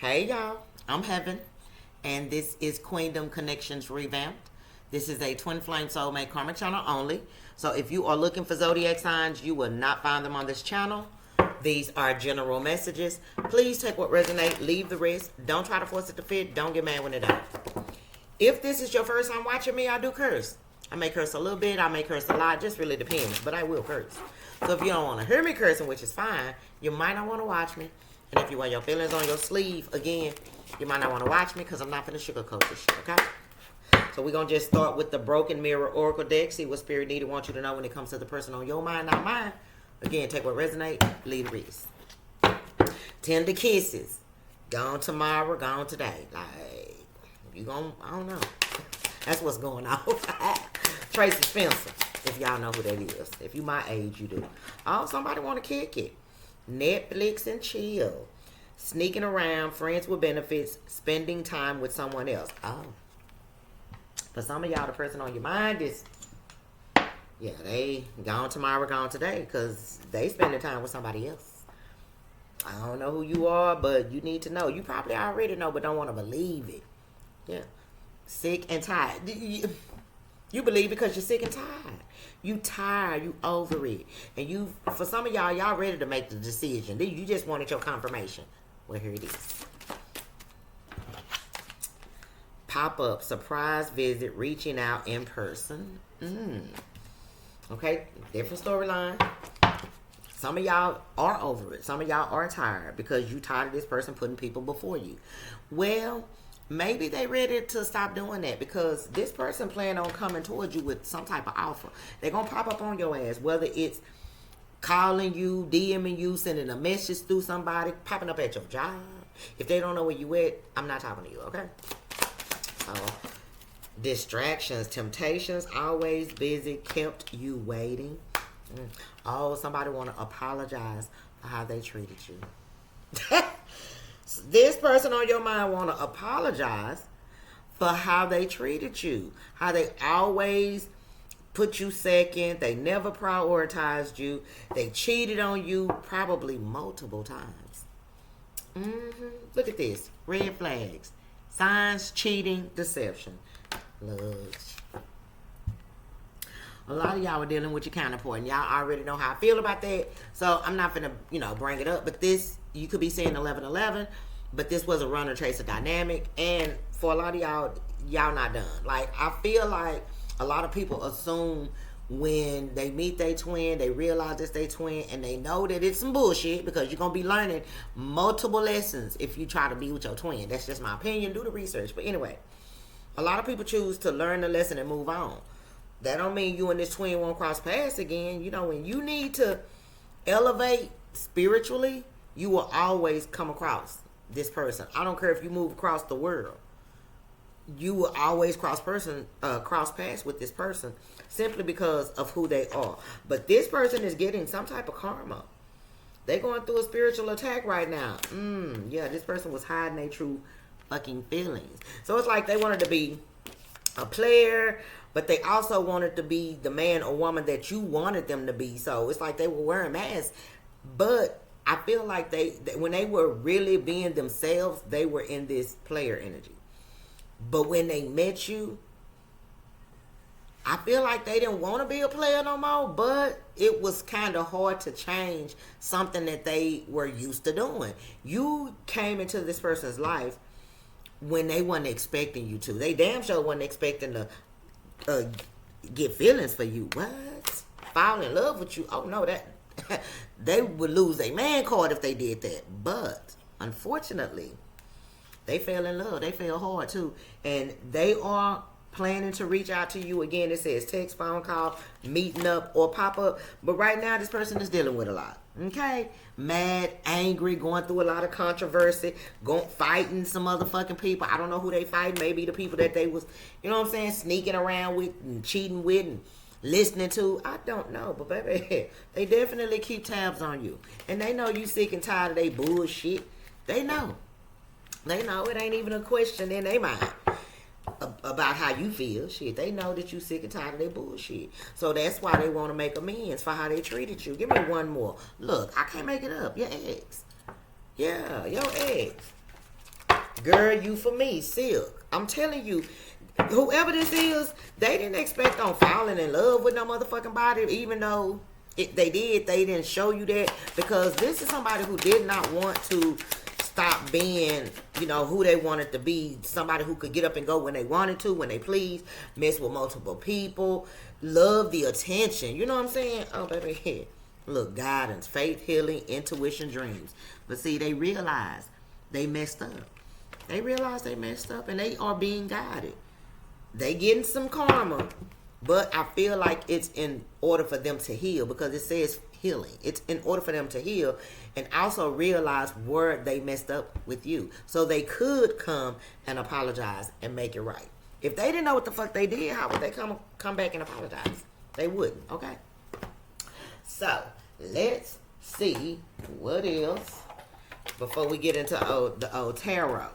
Hey y'all, I'm Heaven, and this is Queendom Connections Revamped. This is a twin flame soulmate karmic channel only. So if you are looking for zodiac signs, you will not find them on this channel. These are general messages. Please take what resonates, leave the rest. Don't try to force it to fit. Don't get mad when it don't. If this is your first time watching me, I do curse. I may curse a little bit, I may curse a lot, just really depends, but I will curse. So if you don't want to hear me cursing, which is fine, you might not want to watch me. And if you wear your feelings on your sleeve, again, you might not want to watch me because I'm not going to sugarcoat this shit, okay? So we're going to just start with the Broken Mirror Oracle deck, see what Spirit needed wants you to know when it comes to the person on your mind, not mine. Again, take what resonates, leave the rest. Tender kisses. Gone tomorrow, gone today. Like, you going to, I don't know. That's what's going on. Tracy Spencer, if y'all know who that is. If you my age, you do. Oh, somebody want to kick it. Netflix and chill. Sneaking around, friends with benefits, spending time with someone else. Oh. For some of y'all, the person on your mind is, yeah, they gone tomorrow, gone today, because they spending time with somebody else. I don't know who you are, but you need to know. You probably already know, but don't want to believe it. Yeah. Sick and tired. You believe because you're sick and tired. You tired. You over it. And you, for some of y'all ready to make the decision. You just wanted your confirmation. Well, here it is. Pop-up, surprise visit, reaching out in person. Okay, different storyline. Some of y'all are over it. Some of y'all are tired because you tired of this person putting people before you. Well, maybe they ready to stop doing that because this person plan on coming towards you with some type of offer. They're going to pop up on your ass, whether it's calling you, DMing you, sending a message through somebody, popping up at your job. If they don't know where you at, I'm not talking to you, okay? So, distractions, temptations, always busy, kept you waiting. Oh, somebody want to apologize for how they treated you. This person on your mind want to apologize for how they treated you. How they always put you second. They never prioritized you. They cheated on you probably multiple times. Look at this. Red flags. Signs, cheating, deception. Love. A lot of y'all are dealing with your counterpart, and y'all already know how I feel about that. So I'm not gonna, bring it up. But this, you could be saying 11-11, but this was a runner tracer dynamic, and for a lot of y'all not done. Like, I feel like a lot of people assume when they meet their twin, they realize it's their twin, and they know that it's some bullshit because you're gonna be learning multiple lessons if you try to be with your twin. That's just my opinion. Do the research. But anyway, a lot of people choose to learn the lesson and move on. That don't mean you and this twin won't cross paths again. When you need to elevate spiritually, you will always come across this person. I don't care if you move across the world. You will always cross paths with this person simply because of who they are. But this person is getting some type of karma. They're going through a spiritual attack right now. Yeah, this person was hiding their true fucking feelings. So it's like they wanted to be a player, but they also wanted to be the man or woman that you wanted them to be. So it's like they were wearing masks. But I feel like they when they were really being themselves, they were in this player energy. But when they met you, I feel like they didn't want to be a player no more, but it was kind of hard to change something that they were used to doing. You came into this person's life when they wasn't expecting you to. They damn sure wasn't expecting to get feelings for you. What? Fall in love with you? Oh no, that they would lose their man card if they did that. But unfortunately, they fell in love. They fell hard too, and they are planning to reach out to you again. It says text, phone call, meeting up, or pop up. But right now, this person is dealing with a lot. Okay, mad, angry, going through a lot of controversy, fighting some motherfucking people. I don't know who they fighting. Maybe the people that they was, sneaking around with and cheating with and listening to. I don't know, but baby, they definitely keep tabs on you, and they know you sick and tired of they bullshit. They know. They know it ain't even a question in their mind about how you feel. Shit, they know that you sick and tired of their bullshit. So that's why they want to make amends for how they treated you. Give me one more. Look, I can't make it up. Your ex. Yeah, your ex. Girl, you for me, silk. I'm telling you, whoever this is, they didn't expect on falling in love with no motherfucking body, even though they did. They didn't show you that, because this is somebody who did not want to stop being, you know, who they wanted to be. Somebody who could get up and go when they wanted to, when they please, mess with multiple people, love the attention. You know what I'm saying? Oh, baby, look, guidance, faith, healing, intuition, dreams. But see, they realize they messed up. They realize they messed up, and they are being guided. They getting some karma, but I feel like it's in order for them to heal, because it says healing. It's in order for them to heal and also realize where they messed up with you, so they could come and apologize and make it right. If they didn't know what the fuck they did, how would they come back and apologize? They wouldn't. Okay. So let's see what else before we get into the old tarot.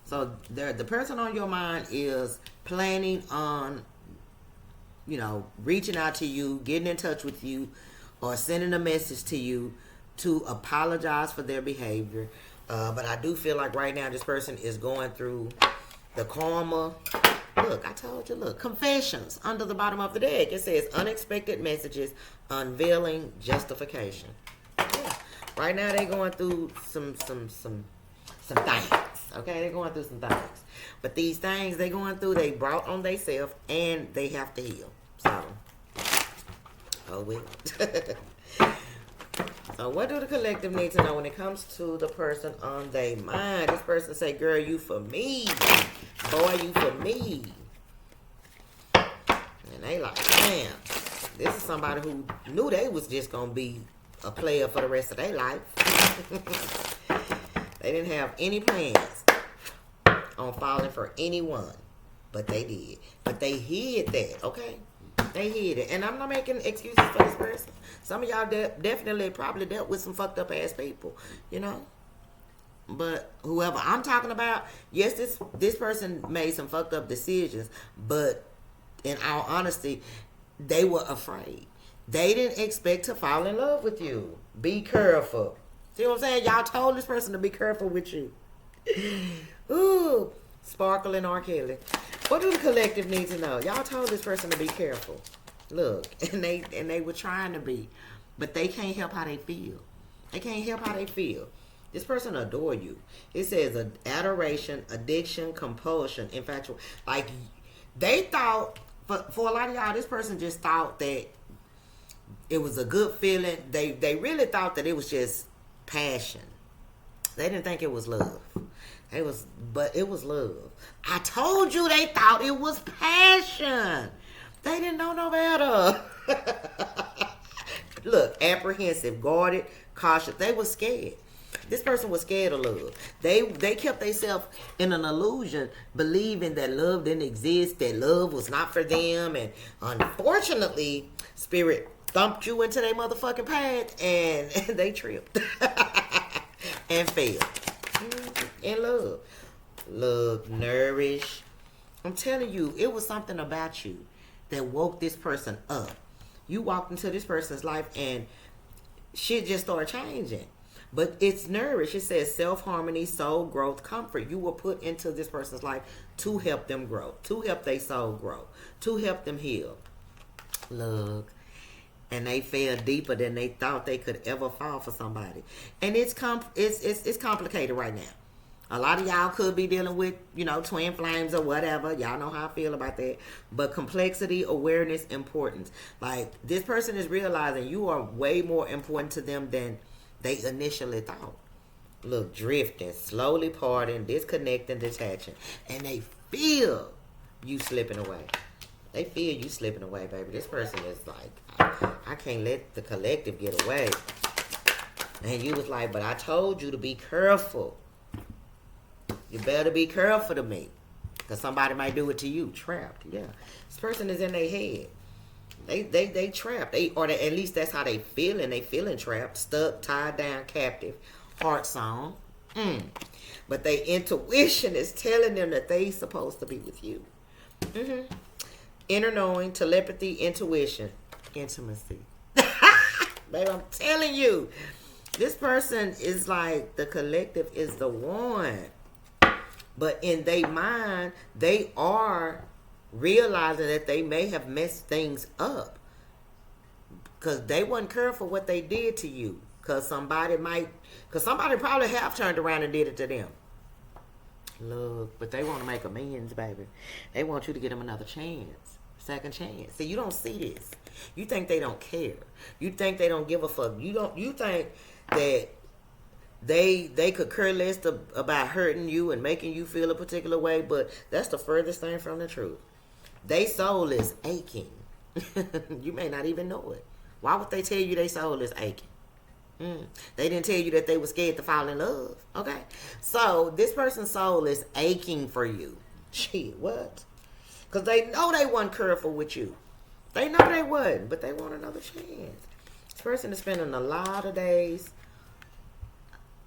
So the person on your mind is planning on, you know, reaching out to you, getting in touch with you, or sending a message to you to apologize for their behavior. But I do feel like right now this person is going through the karma. Look, I told you, look, confessions under the bottom of the deck. It says unexpected messages, unveiling justification. Yeah. Right now they're going through some things. Okay, they're going through some things. But these things they're going through, they brought on themselves, and they have to heal. So, oh well. So what do the collective need to know when it comes to the person on their mind? This person say, girl, you for me. Boy, you for me. And they like, damn. This is somebody who knew they was just going to be a player for the rest of their life. They didn't have any plans on falling for anyone, but they did. But they hid that, okay? They hid it. And I'm not making excuses for this person. Some of y'all definitely probably dealt with some fucked up ass people, you know? But whoever I'm talking about, yes, this person made some fucked up decisions, but in all honesty, they were afraid. They didn't expect to fall in love with you. Be careful. See what I'm saying? Y'all told this person to be careful with you. Ooh, Sparkle and R. Kelly. What do the collective need to know? Y'all told this person to be careful. Look, and they were trying to be, but they can't help how they feel. They can't help how they feel. This person adore you. It says adoration, addiction, compulsion, infatuation. Like, they thought, for a lot of y'all, this person just thought that it was a good feeling. They really thought that it was just passion. They didn't think it was love. But it was love. I told you they thought it was passion. They didn't know no better. Look, apprehensive, guarded, cautious. They were scared. This person was scared of love. They kept themselves in an illusion, believing that love didn't exist, that love was not for them. And unfortunately, Spirit thumped you into their motherfucking path, and they tripped and failed. And love, nourish. I'm telling you, it was something about you that woke this person up. You walked into this person's life and shit just started changing. But it's nourish. It says self-harmony, soul growth, comfort. You were put into this person's life to help them grow, to help their soul grow, to help them heal. Look. And they fell deeper than they thought they could ever fall for somebody. And it's complicated right now. A lot of y'all could be dealing with, you know, twin flames or whatever. Y'all know how I feel about that. But complexity, awareness, importance. Like, this person is realizing you are way more important to them than they initially thought. Look, drifting, slowly parting, disconnecting, detaching. And they feel you slipping away. They feel you slipping away, baby. This person is like, I can't let the collective get away. And you was like, but I told you to be careful. You better be careful to me. Because somebody might do it to you. Trapped, yeah. This person is in their head. They trapped. Or at least that's how they feeling. They feeling trapped, stuck, tied down, captive. Heart song. But their intuition is telling them that they supposed to be with you. Inner knowing, telepathy, intuition, intimacy. Baby, I'm telling you, this person is like, the collective is the one. But in their mind, they are realizing that they may have messed things up because they wasn't careful what they did to you. Because somebody probably have turned around and did it to them. Look, but they want to make amends, baby. They want you to get them another chance, second chance. See, you don't see this. You think they don't care. You think they don't give a fuck. You think that they could care less about hurting you and making you feel a particular way, but that's the furthest thing from the truth. They soul is aching. You may not even know it. Why would they tell you they soul is aching? They didn't tell you that they were scared to fall in love. Okay? So, this person's soul is aching for you. Shit, what? Because they know they weren't careful with you. They know they wasn't, but they want another chance. This person is spending a lot of days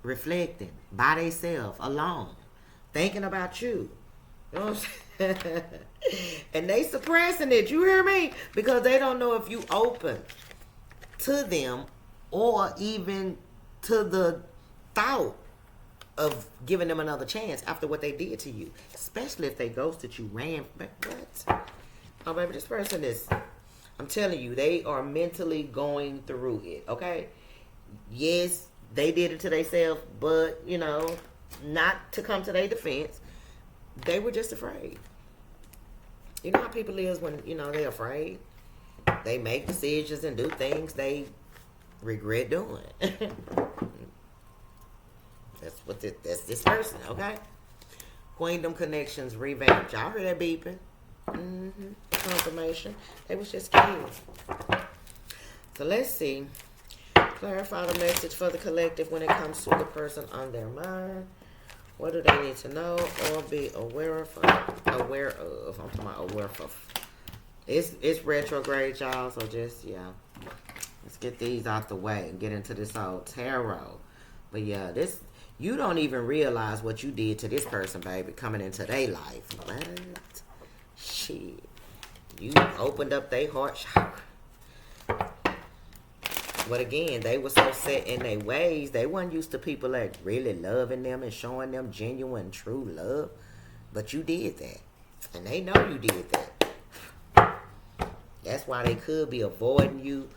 reflecting by themselves, alone, thinking about you. You know what I'm saying? And they suppressing it. You hear me? Because they don't know if you open to them or even to the thought of giving them another chance after what they did to you. Especially if they ghosted you, ran. What? Oh, baby, this person is, I'm telling you, they are mentally going through it, okay? Yes, they did it to themselves, but, you know, not to come to their defense. They were just afraid. You know how people is when, you know, they're afraid? They make decisions and do things they regret doing. That's this person, okay? Queendom connections revamped. Y'all heard that beeping? Confirmation. They was just kids. So let's see. Clarify the message for the collective when it comes to the person on their mind. What do they need to know or be aware of? I'm talking about aware of. It's retrograde, y'all. So just let's get these out the way and get into this old tarot. But yeah, you don't even realize what you did to this person, baby, coming into their life. What? Shit. You opened up their heart chakra. But again, they were so set in their ways. They weren't used to people like really loving them and showing them genuine, true love. But you did that. And they know you did that. That's why they could be avoiding you.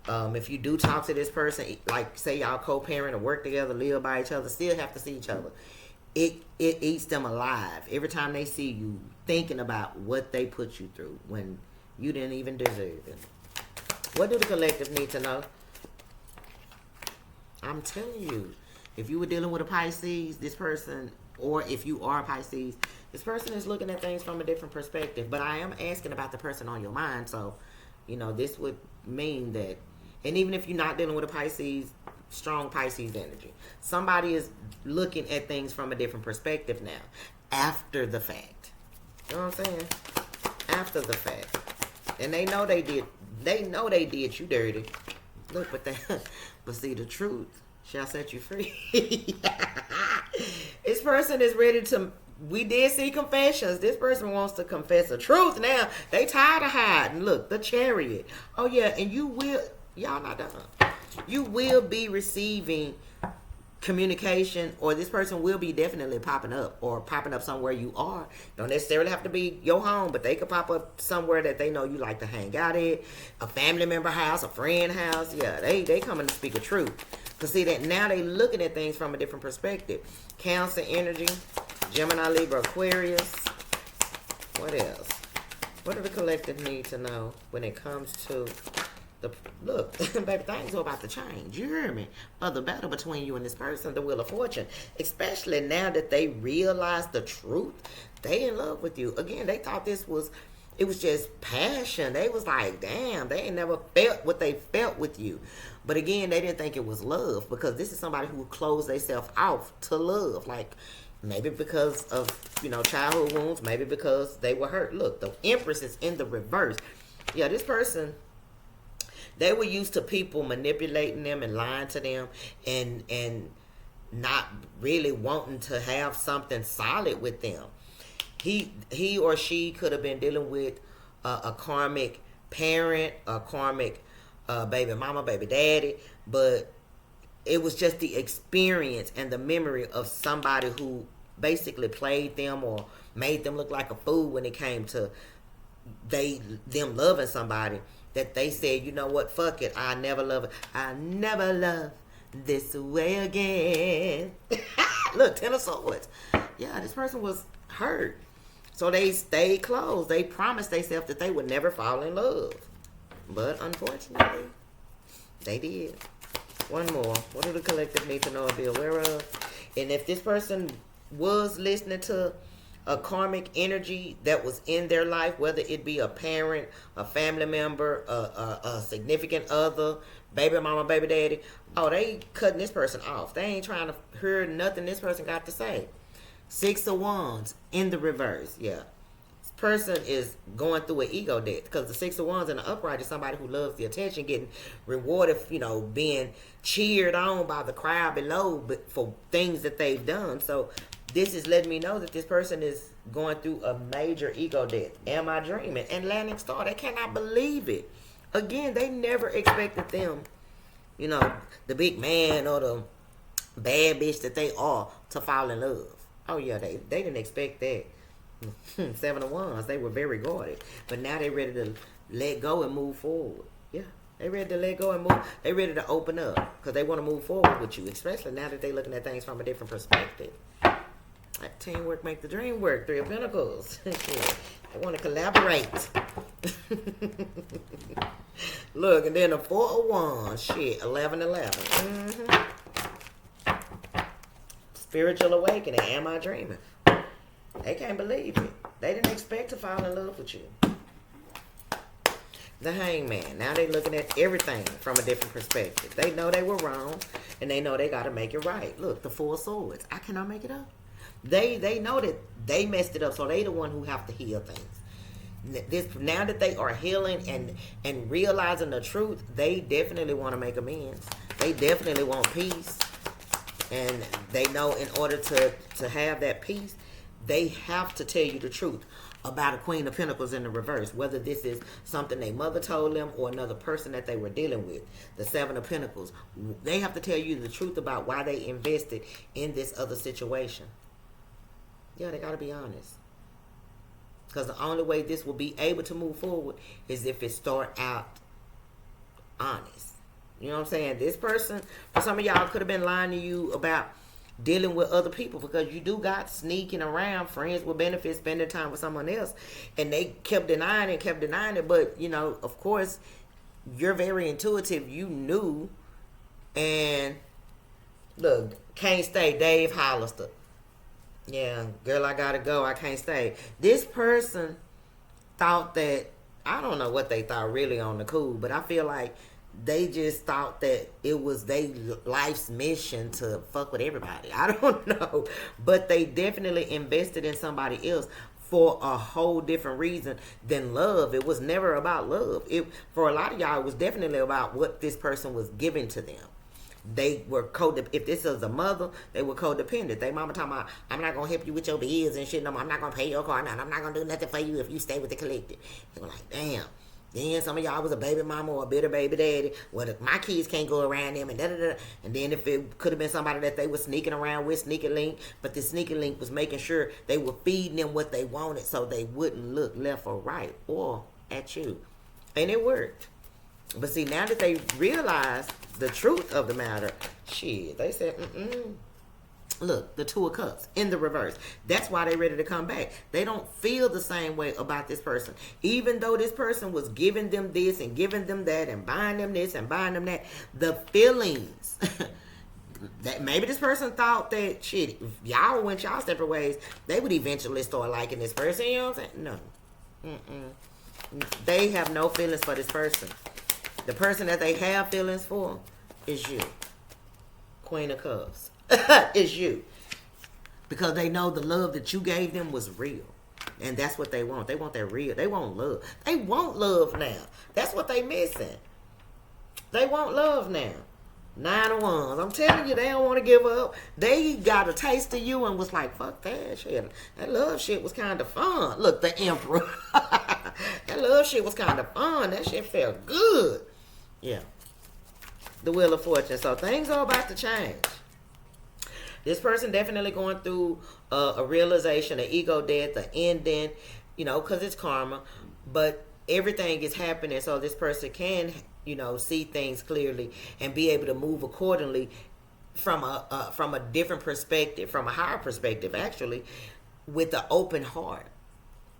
If you do talk to this person, like say y'all co-parent or work together, live by each other, still have to see each other. It eats them alive. Every time they see you thinking about what they put you through when you didn't even deserve it. What do the collective need to know? I'm telling you, if you were dealing with a Pisces, this person, or if you are a Pisces, this person is looking at things from a different perspective. But I am asking about the person on your mind. So, you know, this would mean that, and even if you're not dealing with a Pisces, strong Pisces energy, somebody is looking at things from a different perspective now, after the fact. You know what I'm saying? After the fact. And they know they did you dirty. Look, but see, the truth shall set you free. This person is ready to, we did see confessions. This person wants to confess the truth now. They tired of hiding. Look, the Chariot. Oh yeah, and y'all not done. You will be receiving communication, or this person will be definitely popping up somewhere you are. Don't necessarily have to be your home, but they could pop up somewhere that they know you like to hang out at, a family member house, a friend house. Yeah, they coming to speak a truth. Cause see that now they looking at things from a different perspective. Cancer energy, Gemini, Libra, Aquarius. What else? What do the collective need to know when it comes to look, baby, things are about to change. You hear me? For the better between you and this person, the Wheel of Fortune. Especially now that they realize the truth. They in love with you. Again, they thought it was just passion. They was like, damn, they ain't never felt what they felt with you. But again, they didn't think it was love, because this is somebody who closed themselves off to love. Like, maybe because of, childhood wounds. Maybe because they were hurt. Look, the Empress is in the reverse. Yeah, this person, they were used to people manipulating them and lying to them and not really wanting to have something solid with them. He or she could have been dealing with a karmic parent, a karmic baby mama, baby daddy, but it was just the experience and the memory of somebody who basically played them or made them look like a fool when it came to them loving somebody, that they said, you know what, fuck it, I never love this way again. Look, 10 of Swords. Yeah, this person was hurt, so they stayed close. They promised themselves that they would never fall in love, but unfortunately they did. One more. What do the collective need to know and be aware of? And if this person was listening to a karmic energy that was in their life, whether it be a parent, a family member, a significant other, baby mama, baby daddy, oh, they cutting this person off. They ain't trying to hear nothing this person got to say. 6 of Wands in the reverse. Yeah. This person is going through an ego death, because the 6 of Wands in the upright is somebody who loves the attention, getting rewarded, being cheered on by the crowd below for things that they've done. So this is letting me know that this person is going through a major ego death. Am I dreaming? Atlantic Star, they cannot believe it. Again, they never expected them, the big man or the bad bitch that they are, to fall in love. Oh yeah, they didn't expect that. 7 of Wands, they were very guarded. But now they ready to let go and move forward. Yeah, they ready to let go and move. They ready to open up, because they want to move forward with you, especially now that they looking at things from a different perspective. Like, teamwork make the dream work. 3 of Pentacles. I want to collaborate. Look, and then the 4 of Wands. Shit, 11-11. Spiritual awakening. Am I dreaming? They can't believe it. They didn't expect to fall in love with you. The Hangman. Now they looking at everything from a different perspective. They know they were wrong, and they know they got to make it right. Look, the 4 of Swords. I cannot make it up. They know that they messed it up, so they the one who have to heal things. Now that they are healing and realizing the truth, they definitely want to make amends. They definitely want peace, and they know in order to have that peace, they have to tell you the truth about a Queen of Pentacles in the reverse, whether this is something their mother told them or another person that they were dealing with. The 7 of Pentacles, they have to tell you the truth about why they invested in this other situation. Yeah, they got to be honest. Because the only way this will be able to move forward is if it start out honest. You know what I'm saying? This person, for some of y'all, could have been lying to you about dealing with other people, because you do got sneaking around, friends with benefits, spending time with someone else. And they kept denying it. But, of course, you're very intuitive. You knew. And, look, can't stay. Dave Hollister. Yeah, girl, I gotta go. I can't stay. This person thought that, I don't know what they thought really on the cool, but I feel like they just thought that it was their life's mission to fuck with everybody. I don't know. But they definitely invested in somebody else for a whole different reason than love. It was never about love. For a lot of y'all, it was definitely about what this person was giving to them. They were if this was a mother, they were codependent. They mama talking about, I'm not gonna help you with your bills and shit no more. I'm not gonna pay your car now. I'm not gonna do nothing for you if you stay with the collective. They were like, damn. Then some of y'all was a baby mama or a bitter baby daddy. Well, my kids can't go around them and da-da-da. And then if it could have been somebody that they were sneaking around with, sneaking link, but the sneaking link was making sure they were feeding them what they wanted so they wouldn't look left or right or at you. And it worked. But see, now that they realized the truth of the matter, shit, they said, Look, the 2 of Cups in the reverse. That's why they ready to come back. They don't feel the same way about this person. Even though this person was giving them this and giving them that and buying them this and buying them that, the feelings that maybe this person thought that, shit, if y'all went y'all separate ways, they would eventually start liking this person. You know what I'm saying? No. They have no feelings for this person. The person that they have feelings for is you. Queen of Cups. Is you. Because they know the love that you gave them was real. And that's what they want. They want that real. They want love. They want love now. That's what they missing. They want love now. 9 of Wands. I'm telling you, they don't want to give up. They got a taste of you and was like, fuck that shit. That love shit was kind of fun. Look, the Emperor. That love shit was kind of fun. That shit felt good. Yeah. The Wheel of Fortune. So things are about to change. This person definitely going through a realization, an ego death, an ending, because it's karma. But everything is happening so this person can, see things clearly and be able to move accordingly from a different perspective, from a higher perspective, actually, with an open heart.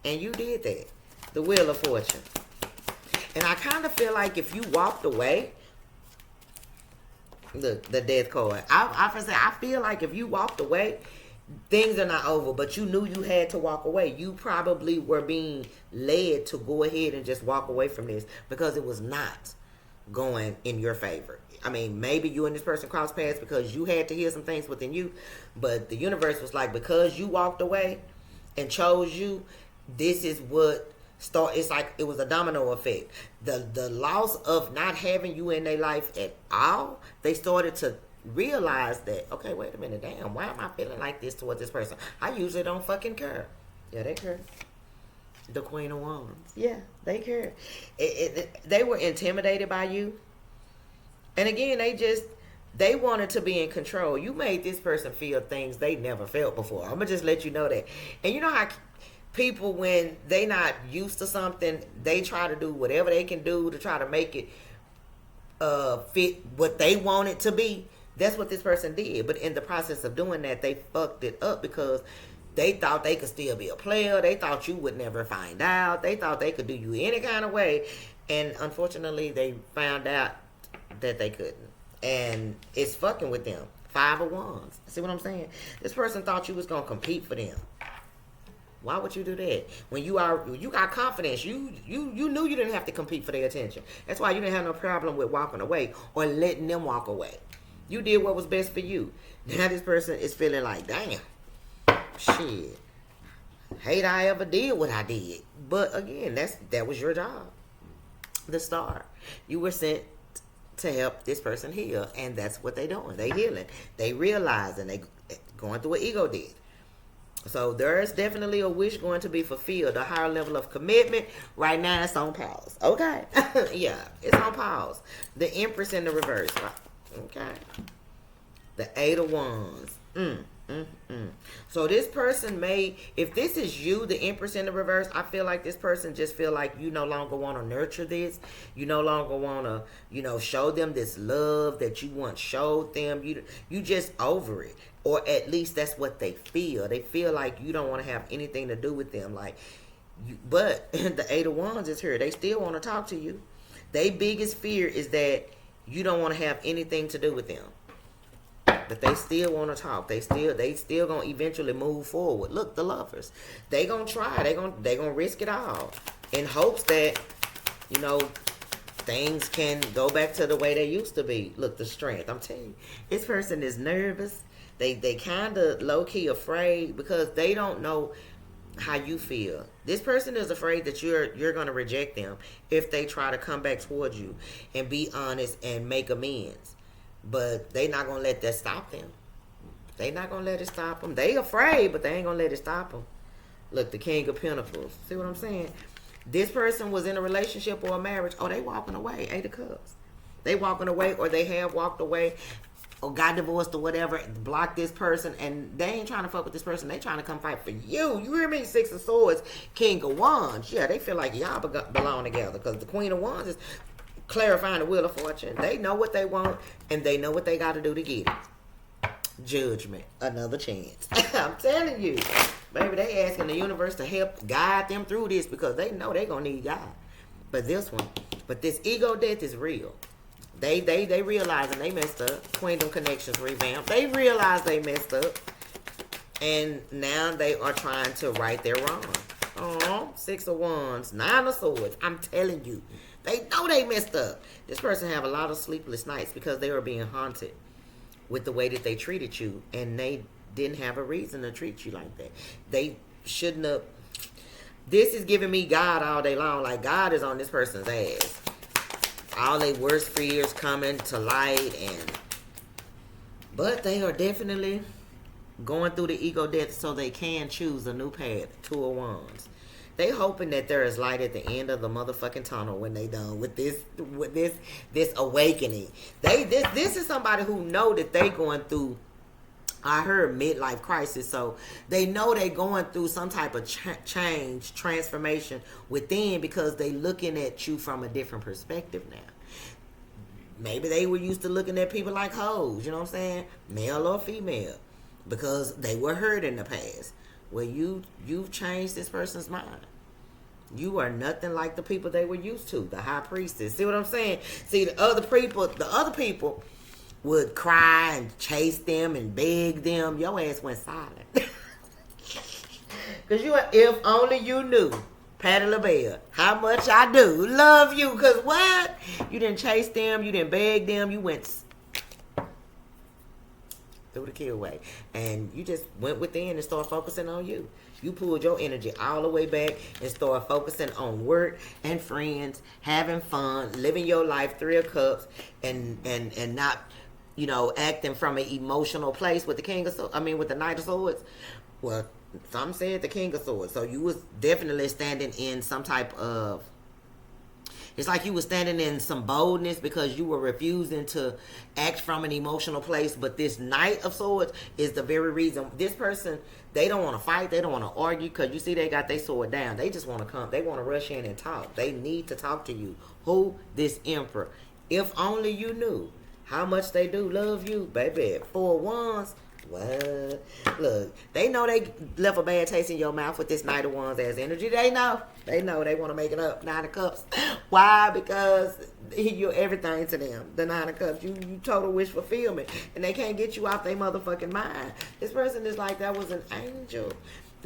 And you did that. The Wheel of Fortune. And I kind of feel like if you walked away, the death card. I feel like if you walked away, things are not over, but you knew you had to walk away. You probably were being led to go ahead and just walk away from this because it was not going in your favor. I mean, maybe you and this person crossed paths because you had to hear some things within you, but the universe was like, because you walked away and chose you, this is what it's like it was a domino effect. The loss of not having you in their life at all, they started to realize that, okay, wait a minute, damn, why am I feeling like this towards this person? I usually don't fucking care. Yeah, they care. The Queen of Wands. Yeah, they care. They were intimidated by you. And again, they wanted to be in control. You made this person feel things they never felt before. I'm going to just let you know that. And you know how people, when they not used to something, they try to do whatever they can do to try to make it fit what they want it to be. That's what this person did. But in the process of doing that, they fucked it up because they thought they could still be a player. They thought you would never find out. They thought they could do you any kind of way. And unfortunately, they found out that they couldn't. And it's fucking with them. 5 of Wands. See what I'm saying? This person thought you was going to compete for them. Why would you do that? When you got confidence, you knew you didn't have to compete for their attention. That's why you didn't have no problem with walking away or letting them walk away. You did what was best for you. Now this person is feeling like, damn, shit, hate I ever did what I did. But again, that was your job. The Star. You were sent to help this person heal, and that's what they're doing. They healing. They realizing they going through an ego death. So there's definitely a wish going to be fulfilled. A higher level of commitment. Right now it's on pause. Okay. Yeah, it's on pause. The Empress in the reverse. Okay. The 8 of Wands. So this person may, if this is you, the Empress in the reverse, I feel like this person just feel like you no longer want to nurture this. You no longer want to, show them this love that you once showed them. You just over it. Or at least that's what they feel. They feel like you don't want to have anything to do with them. But the 8 of Wands is here. They still want to talk to you. Their biggest fear is that you don't want to have anything to do with them. But they still want to talk. They still gonna eventually move forward. Look, the Lovers. They gonna try. They gonna risk it all in hopes that, things can go back to the way they used to be. Look, the Strength. I'm telling you, this person is nervous. They kind of low-key afraid because they don't know how you feel. This person is afraid that you're going to reject them if they try to come back towards you and be honest and make amends. But they not going to let that stop them. They not going to let it stop them. They afraid, but they ain't going to let it stop them. Look, the King of Pentacles. See what I'm saying? This person was in a relationship or a marriage. Oh, they walking away. 8 of Cups. They walking away, or they have walked away, or got divorced or whatever, block this person, and they ain't trying to fuck with this person. They trying to come fight for you. You hear me? 6 of Swords, King of Wands. Yeah, they feel like y'all belong together because the Queen of Wands is clarifying the Wheel of Fortune. They know what they want, and they know what they got to do to get it. Judgment. Another chance. I'm telling you. Baby, they asking the universe to help guide them through this because they know they going to need God. But this ego death is real. They realizing they messed up. Queendom Connections revamped. They realized they messed up. And now they are trying to right their wrong. Oh, 6 of Wands, 9 of Swords. I'm telling you. They know they messed up. This person have a lot of sleepless nights because they were being haunted with the way that they treated you. And they didn't have a reason to treat you like that. They shouldn't have. This is giving me God all day long. Like God is on this person's ass. All their worst fears coming to light, but they are definitely going through the ego death so they can choose a new path. 2 of Wands. They hoping that there is light at the end of the motherfucking tunnel when they done with this awakening. This is somebody who know that they going through I heard midlife crisis, so they know they going through some type of change, transformation within, because they looking at you from a different perspective now. Maybe they were used to looking at people like hoes, you know what I'm saying, male or female, because they were hurt in the past. Well, you've changed this person's mind. You are nothing like the people they were used to, the high priestess. See what I'm saying? See, the other people would cry and chase them and beg them. Your ass went silent. Because if only you knew, Patty LaBelle, how much I do love you. Because what? You didn't chase them. You didn't beg them. You went threw the key away. And you just went within and started focusing on you. You pulled your energy all the way back and started focusing on work and friends, having fun, living your life, 3 of Cups, and not, acting from an emotional place with the with the Knight of Swords. Well, some said the King of Swords. So you was definitely standing in some type of, it's like you were standing in some boldness because you were refusing to act from an emotional place. But this Knight of Swords is the very reason. This person, they don't want to fight. They don't want to argue, because you see they got their sword down. They just want to come. They want to rush in and talk. They need to talk to you. Who? This Emperor. If only you knew how much they do love you, baby. 4 of Wands. What? Look, they know they left a bad taste in your mouth with this Knight of Wands as energy. They know. They want to make it up. 9 of Cups. Why? Because you're everything to them. The 9 of Cups. You total wish fulfillment. And they can't get you off their motherfucking mind. This person is like, that was an angel.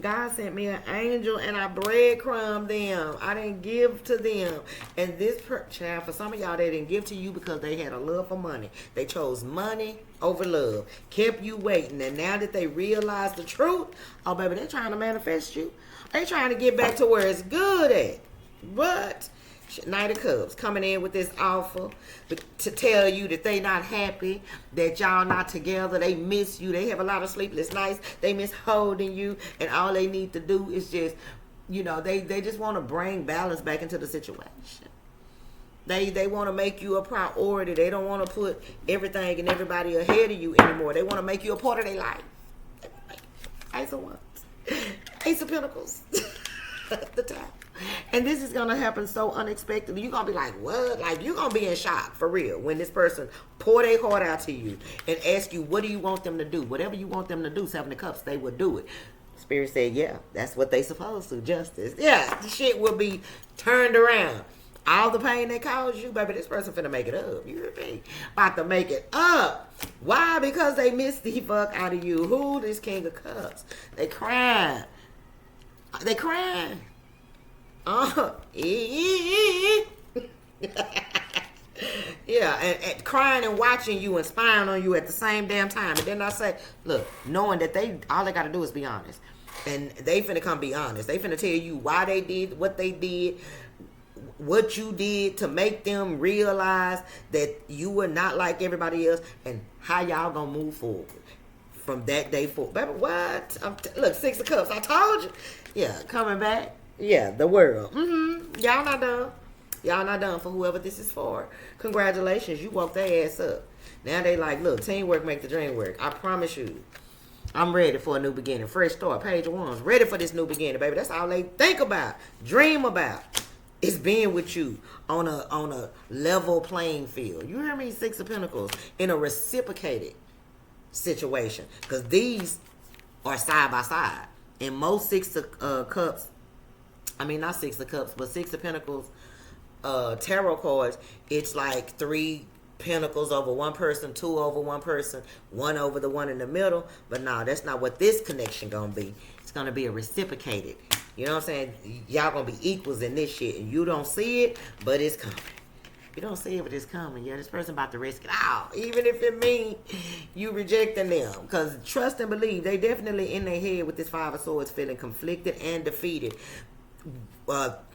God sent me an angel and I breadcrumbed them. I didn't give to them. And this child, for some of y'all, they didn't give to you because they had a love for money. They chose money over love. Kept you waiting. And now that they realize the truth, oh, baby, they're trying to manifest you. They're trying to get back to where it's good at. But Knight of Cups coming in with this offer to tell you that they not happy, that y'all not together. They miss you. They have a lot of sleepless nights. They miss holding you, and all they need to do is just, they just want to bring balance back into the situation. They want to make you a priority. They don't want to put everything and everybody ahead of you anymore. They want to make you a part of their life. Ace of Wands, Ace of Pentacles, the top. And this is going to happen so unexpectedly. You're going to be like, what? Like, you're going to be in shock, for real, when this person pour their heart out to you and ask you, what do you want them to do? Whatever you want them to do, 7 of Cups, they will do it. Spirit said, yeah, that's what they supposed to. Justice. Yeah, the shit will be turned around. All the pain they caused you, baby, this person finna make it up. You hear me? About to make it up. Why? Because they missed the fuck out of you. Who? This King of Cups. They crying. They crying. Yeah, and crying and watching you and spying on you at the same damn time. And then I say, look, knowing that all they got to do is be honest. And they finna come be honest. They finna tell you why they did what they did, what you did to make them realize that you were not like everybody else, and how y'all gonna move forward from that day forward. Baby, what? Look, 6 of Cups. I told you. Yeah, coming back. Yeah, the world. Y'all not done. Y'all not done for whoever this is for. Congratulations, you woke their ass up. Now they like, look, teamwork make the dream work. I promise you. I'm ready for a new beginning. Fresh start. Page of Wands. Ready for this new beginning, baby. That's all they think about. Dream about. It's being with you on a level playing field. You hear me? 6 of Pentacles. In a reciprocated situation. Because these are side by side. And most 6 of Cups, not 6 of Cups, but 6 of Pentacles tarot cards, it's like 3 Pentacles over one person, 2 over one person, 1 over the one in the middle. But no, that's not what this connection gonna be. It's gonna be a reciprocated. You know what I'm saying? Y'all gonna be equals in this shit. And you don't see it, but it's coming. You don't see it, but it's coming. Yeah, this person about to risk it all. Even if it means you rejecting them. Because trust and believe, they definitely in their head with this 5 of Swords feeling conflicted and defeated.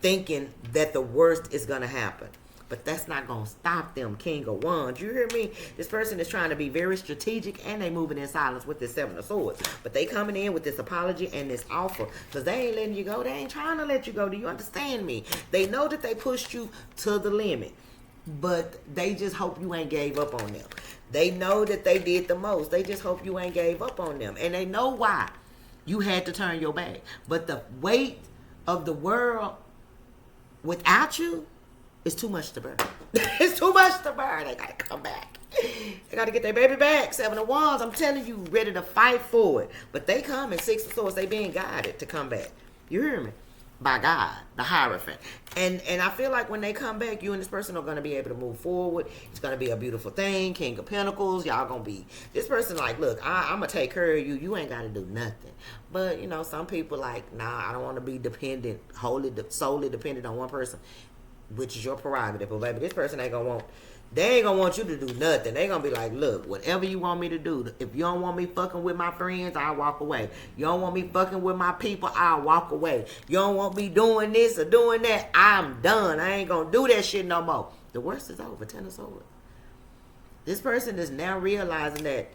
Thinking that the worst is going to happen. But that's not going to stop them, King of Wands. You hear me? This person is trying to be very strategic, and they moving in silence with this 7 of Swords. But they coming in with this apology and this offer. Because they ain't letting you go. They ain't trying to let you go. Do you understand me? They know that they pushed you to the limit. But they just hope you ain't gave up on them. They know that they did the most. They just hope you ain't gave up on them. And they know why you had to turn your back. But the weight of the world without you is too much to bear. It's too much to bear. They gotta come back. They gotta get their baby back. 7 of Wands, I'm telling you, ready to fight for it. But they come in 6 of Swords. They being guided to come back. You hear me? By God, the Hierophant. And I feel like when they come back, you and this person are going to be able to move forward. It's going to be a beautiful thing. King of Pentacles. Y'all going to be... This person like, look, I'm going to take care of you. You ain't got to do nothing. But, you know, some people like, nah, I don't want to be dependent, solely dependent on one person, which is your prerogative. But, baby, this person ain't going to want... They ain't gonna want you to do nothing. They gonna be like, look, whatever you want me to do. If you don't want me fucking with my friends, I'll walk away. You don't want me fucking with my people, I'll walk away. You don't want me doing this or doing that, I'm done. I ain't gonna do that shit no more. The worst is over. 10 of Swords. This person is now realizing that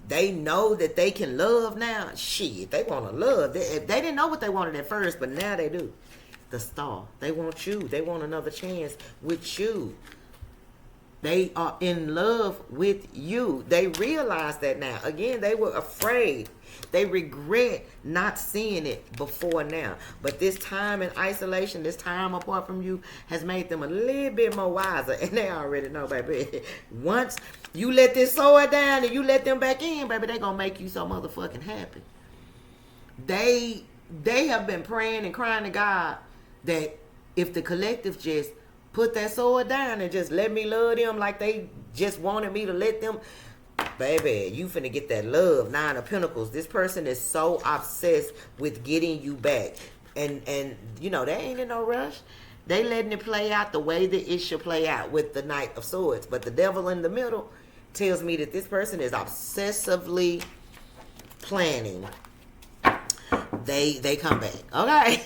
they know that they can love now. Shit, they want to love. They didn't know what they wanted at first, but now they do. The Star. They want you. They want another chance with you. They are in love with you. They realize that now. Again, they were afraid. They regret not seeing it before now. But this time in isolation, this time apart from you, has made them a little bit more wiser. And they already know, baby. Once you let this sword down and you let them back in, baby, they're going to make you so motherfucking happy. They have been praying and crying to God that if the collective just put that sword down and just let me love them like they just wanted me to let them. Baby, you finna get that love. 9 of Pentacles. This person is so obsessed with getting you back. And you know, they ain't in no rush. They letting it play out the way that it should play out with the Knight of Swords. But the Devil in the middle tells me that this person is obsessively planning. They come back. Okay?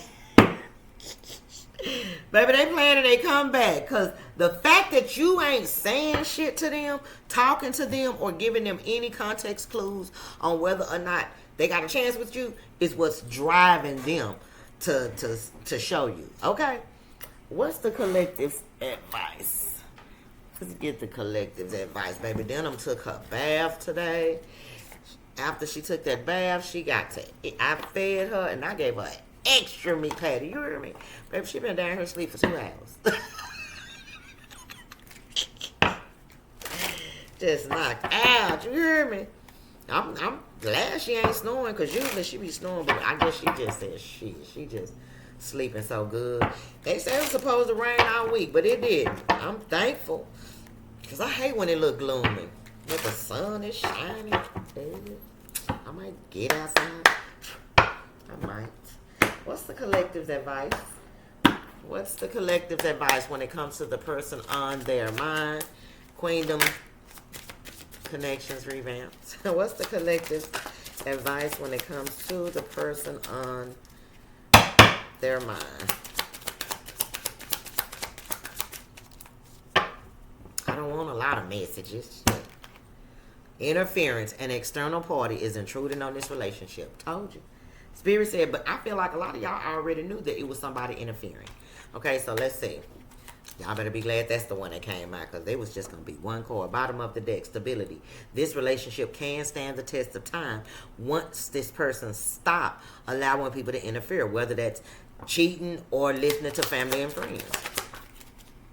Baby, they planning they come back. Because the fact that you ain't saying shit to them, talking to them, or giving them any context clues on whether or not they got a chance with you is what's driving them to show you. Okay? What's the collective's advice? Let's get the collective's advice, baby. Denim took her bath today. After she took that bath, I fed her and I gave her extra meat patty. You hear me? Baby, she been down here asleep for 2 hours. Just knocked out. You hear me? I'm glad she ain't snoring, because usually she be snoring, but I guess she just said shit. She just sleeping so good. They said it was supposed to rain all week, but it didn't. I'm thankful, because I hate when it look gloomy. But the sun is shining. I might get outside. I might. What's the collective's advice? What's the collective's advice when it comes to the person on their mind? Queendom connections revamped. What's the collective's advice when it comes to the person on their mind? I don't want a lot of messages. Interference. An external party is intruding on this relationship. Told you. Spirit said, but I feel like a lot of y'all already knew that it was somebody interfering. Okay, so let's see. Y'all better be glad that's the one that came out, because they was just going to be one card. Bottom of the deck, stability. This relationship can stand the test of time once this person stop allowing people to interfere, whether that's cheating or listening to family and friends.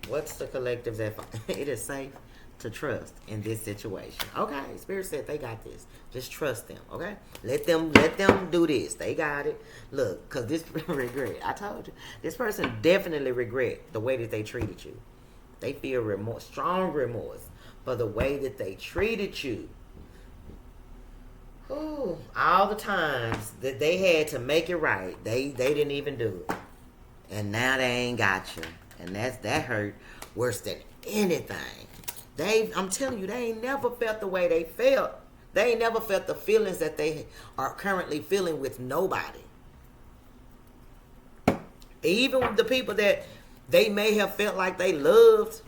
What's the collective's advice? It is safe to trust in this situation. Okay, Spirit said they got this. Just trust them, okay? Let them do this. They got it. Look, because this regret. I told you. This person definitely regret the way that they treated you. They feel remorse, strong remorse for the way that they treated you. Ooh, all the times that they had to make it right, they didn't even do it. And now they ain't got you. And that hurt worse than anything. I'm telling you, they ain't never felt the way they felt. They ain't never felt the feelings that they are currently feeling with nobody. Even with the people that they may have felt like they loved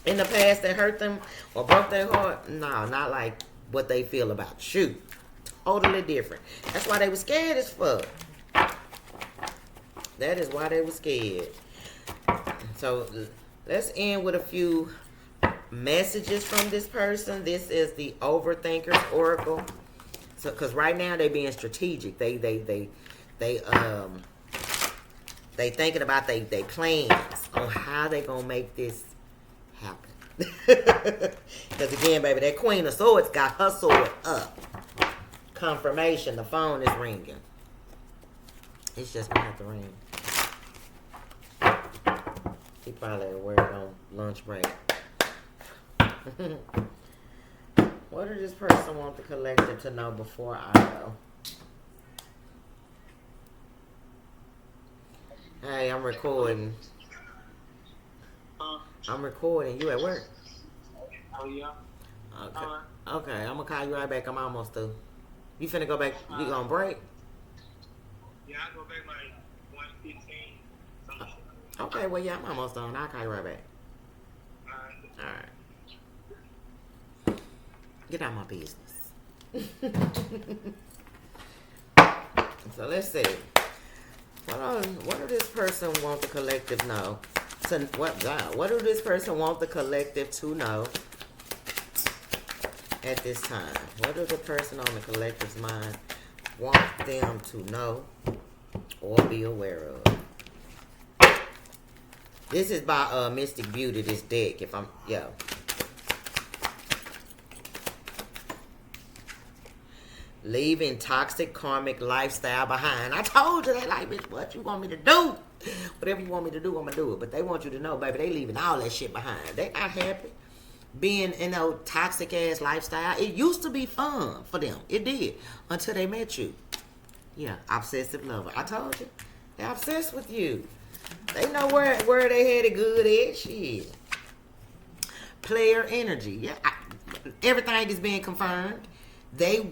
in the past that hurt them or broke their heart. No, not like what they feel about you. Totally different. That's why they were scared as fuck. That is why they were scared. So let's end with a few messages from this person. This is the Overthinker's Oracle. So, because right now they being strategic. They thinking about they plans on how they gonna make this happen. Because again, baby, that Queen of Swords got her sword up. Confirmation. The phone is ringing. It's just gonna have to ring. He probably at work on lunch break. What does this person want the collective to know before I go? Hey, I'm recording. I'm recording. You at work? Oh, yeah. Okay. Okay, I'm gonna call you right back. I'm almost through. You finna go back? You gonna break? Yeah, I go back like 1:15. Okay, well, yeah, I'm almost done. I'll call you right back. All right. Get out of my business. So let's see. What do this person want the collective know? What do this person want the collective to know at this time? What do the person on the collective's mind want them to know or be aware of? This is by Mystic Beauty, this deck. Leaving toxic karmic lifestyle behind. I told you, they like, bitch, what you want me to do? Whatever you want me to do, I'm gonna do it. But they want you to know, baby, they leaving all that shit behind. They not happy being in a toxic ass lifestyle. It used to be fun for them. It did. Until they met you. Yeah, obsessive lover. I told you. They're obsessed with you. They know where they had it good at. Shit. Player energy. Yeah. Everything is being confirmed. They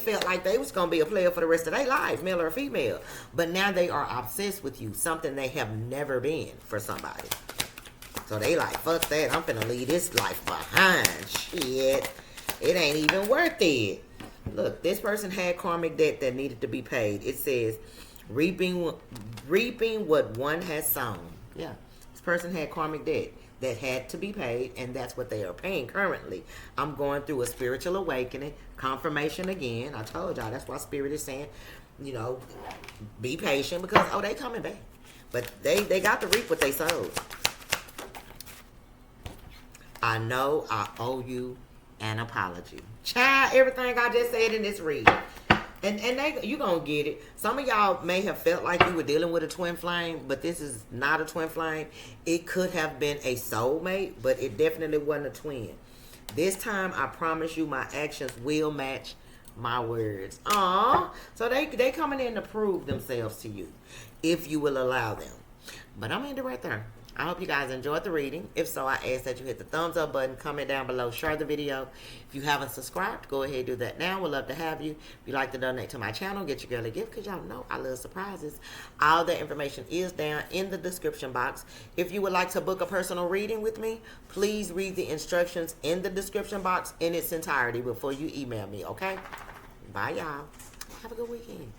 felt like they was gonna be a player for the rest of their life, male or female. But now they are obsessed with you, something they have never been for somebody. So they like, fuck that, I'm finna leave this life behind. Shit. It ain't even worth it. Look, this person had karmic debt that needed to be paid. It says, reaping what one has sown. Yeah. This person had karmic debt that had to be paid, and that's what they are paying currently. I'm going through a spiritual awakening. Confirmation again. I told y'all, that's why Spirit is saying, be patient, because, they coming back. But they got to reap what they sowed. I know I owe you an apology. Child, everything I just said in this read. And you gonna get it. Some of y'all may have felt like you were dealing with a twin flame, but this is not a twin flame. It could have been a soulmate, but it definitely wasn't a twin. This time, I promise you, my actions will match my words. Aww. So they coming in to prove themselves to you, if you will allow them. But I'm ending right there. I hope you guys enjoyed the reading. If so, I ask that you hit the thumbs up button, comment down below, share the video. If you haven't subscribed, go ahead and do that now. We'd love to have you. If you'd like to donate to my channel, get your girl a gift, because y'all know I love surprises. All that information is down in the description box. If you would like to book a personal reading with me, please read the instructions in the description box in its entirety before you email me, okay? Bye, y'all. Have a good weekend.